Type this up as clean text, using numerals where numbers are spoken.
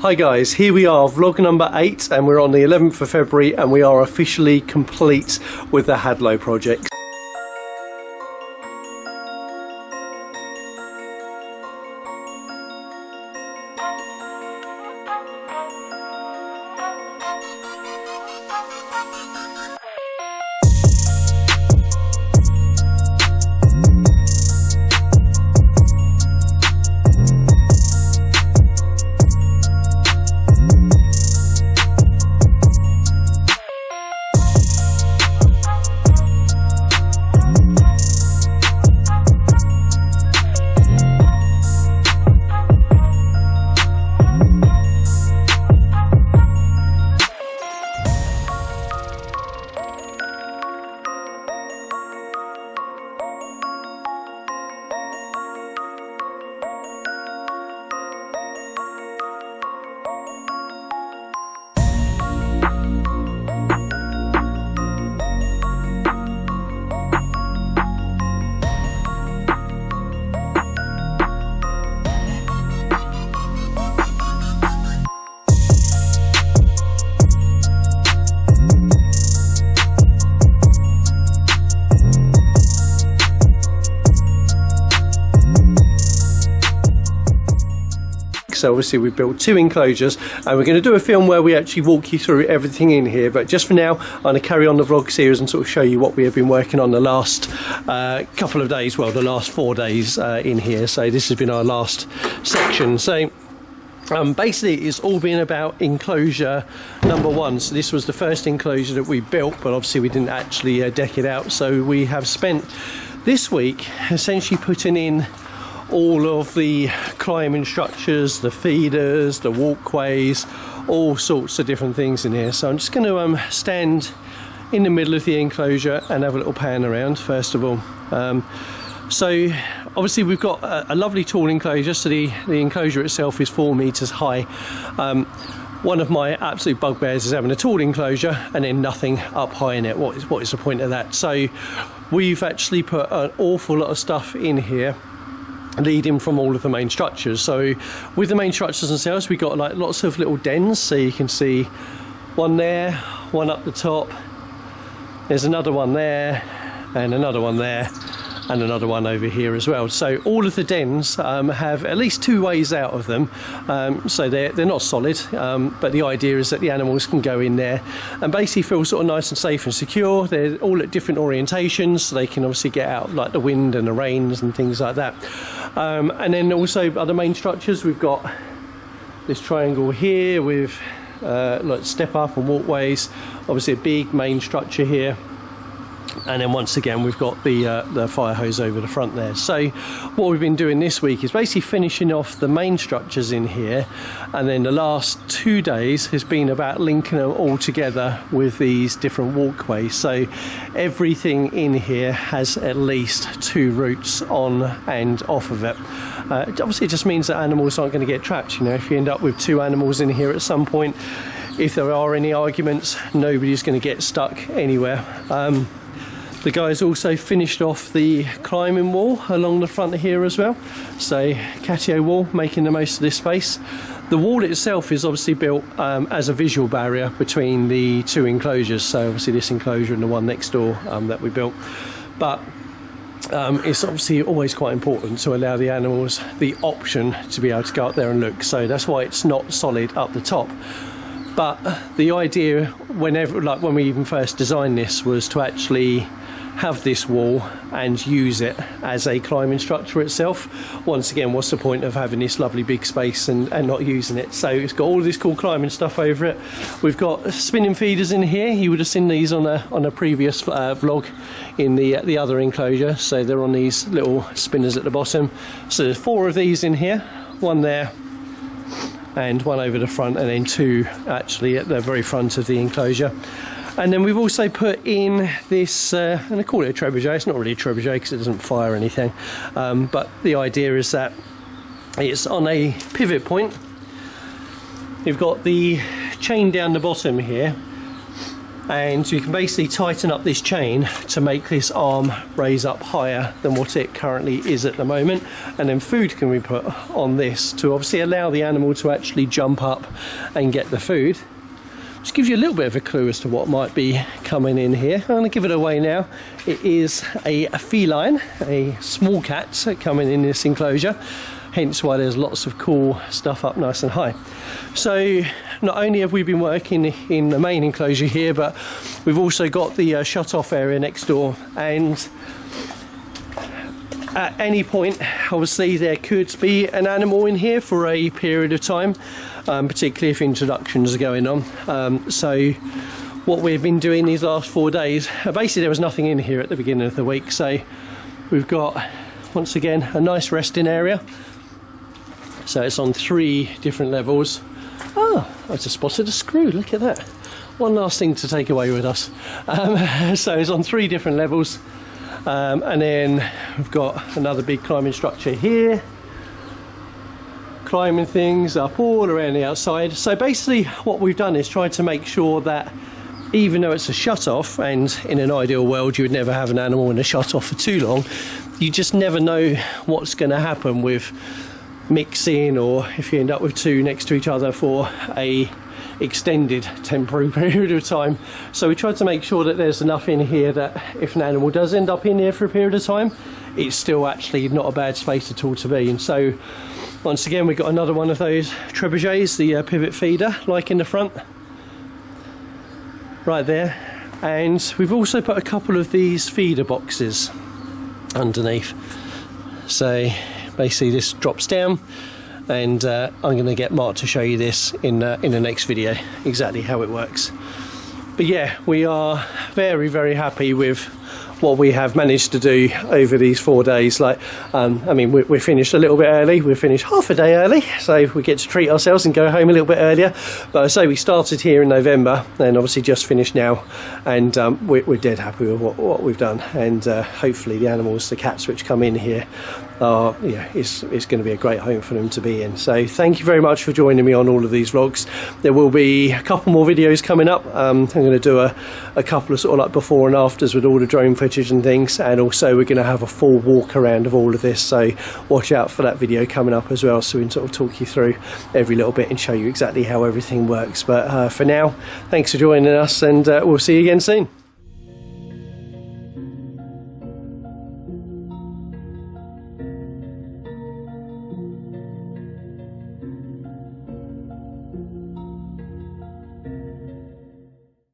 Hi guys, here we are, vlog number 8, and we're on the 11th of February and we are officially complete with the Hadlow project. So obviously we built 2 enclosures and we're going to do a film where we actually walk you through everything in here, but just for now I'm going to carry on the vlog series and sort of show you what we have been working on the last couple of days, well the last 4 days in here. So this has been our last section. So basically it's all been about enclosure number 1. So this was the first enclosure that we built, but obviously we didn't actually deck it out. So we have spent this week essentially putting in all of the climbing structures, the feeders, the walkways, all sorts of different things in here. So I'm just going to stand in the middle of the enclosure and have a little pan around first of all. So obviously we've got a lovely tall enclosure, so the enclosure itself is 4 meters high. One of my absolute bugbears is having a tall enclosure and then nothing up high in it. What is the point of that? So we've actually put an awful lot of stuff in here leading from all of the main structures. So with the main structures themselves, we got like lots of little dens, so you can see one there, one up the top, there's another one there and another one there and another one over here as well. So all of the dens have at least 2 ways out of them, so they're not solid, but the idea is that the animals can go in there and basically feel sort of nice and safe and secure. They're all at different orientations, so they can obviously get out like the wind and the rains and things like that. And then also other main structures, we've got this triangle here with like step up and walkways, obviously a big main structure here. And then once again we've got the fire hose over the front there. So what we've been doing this week is basically finishing off the main structures in here, and then the last 2 days has been about linking them all together with these different walkways. So everything in here has at least 2 routes on and off of it. Obviously it just means that animals aren't going to get trapped. You know, if you end up with 2 animals in here at some point, if there are any arguments, nobody's going to get stuck anywhere. The guys also finished off the climbing wall along the front here as well. So catio wall, making the most of this space. The wall itself is obviously built as a visual barrier between the 2 enclosures. So obviously this enclosure and the one next door that we built. But it's obviously always quite important to allow the animals the option to be able to go up there and look. So that's why it's not solid up the top. But the idea, when we even first designed this, was to actually have this wall and use it as a climbing structure itself. Once again, what's the point of having this lovely big space and not using it? So it's got all this cool climbing stuff over it. We've got spinning feeders in here. You would have seen these on a previous vlog in the other enclosure. So they're on these little spinners at the bottom. So there's 4 of these in here, 1 there and 1 over the front, and then 2 actually at the very front of the enclosure. And then we've also put in this, and I call it a trebuchet. It's not really a trebuchet because it doesn't fire anything, but the idea is that it's on a pivot point. You've got the chain down the bottom here, and you can basically tighten up this chain to make this arm raise up higher than what it currently is at the moment, and then food can be put on this to obviously allow the animal to actually jump up and get the food. Just gives you a little bit of a clue as to what might be coming in here. I'm going to give it away now. It is a feline, a small cat coming in this enclosure, hence why there's lots of cool stuff up nice and high. So not only have we been working in the main enclosure here, but we've also got the shut off area next door, and at any point obviously there could be an animal in here for a period of time, particularly if introductions are going on. So what we've been doing these last 4 days, basically there was nothing in here at the beginning of the week, so we've got once again a nice resting area. So it's on 3 different levels. Oh, I just spotted a screw, look at that. One last thing to take away with us. So it's on 3 different levels. And then we've got another big climbing structure here. Climbing things up all around the outside. So basically what we've done is tried to make sure that even though it's a shut off, and in an ideal world you would never have an animal in a shut off for too long, you just never know what's going to happen with mixing, or if you end up with 2 next to each other for a extended temporary period of time. So we tried to make sure that there's enough in here that if an animal does end up in here for a period of time, it's still actually not a bad space at all to be. And so once again we've got another one of those trebuchets, the pivot feeder, like in the front right there, and we've also put a couple of these feeder boxes underneath. So basically this drops down, and I'm going to get Mark to show you this in the next video exactly how it works. But yeah, we are very, very happy with what we have managed to do over these 4 days. Like, I mean, we're finished a little bit early. We're finished half a day early, so we get to treat ourselves and go home a little bit earlier. But I say we started here in November, and obviously just finished now, and we're dead happy with what we've done. And hopefully the animals, the cats which come in here, are, yeah, it's going to be a great home for them to be in. So thank you very much for joining me on all of these vlogs. There will be a couple more videos coming up. I'm going to do a couple of sort of like before and afters with all the drone footage and things, and also we're going to have a full walk around of all of this, so watch out for that video coming up as well, so we can sort of talk you through every little bit and show you exactly how everything works. But for now, thanks for joining us, and we'll see you again soon.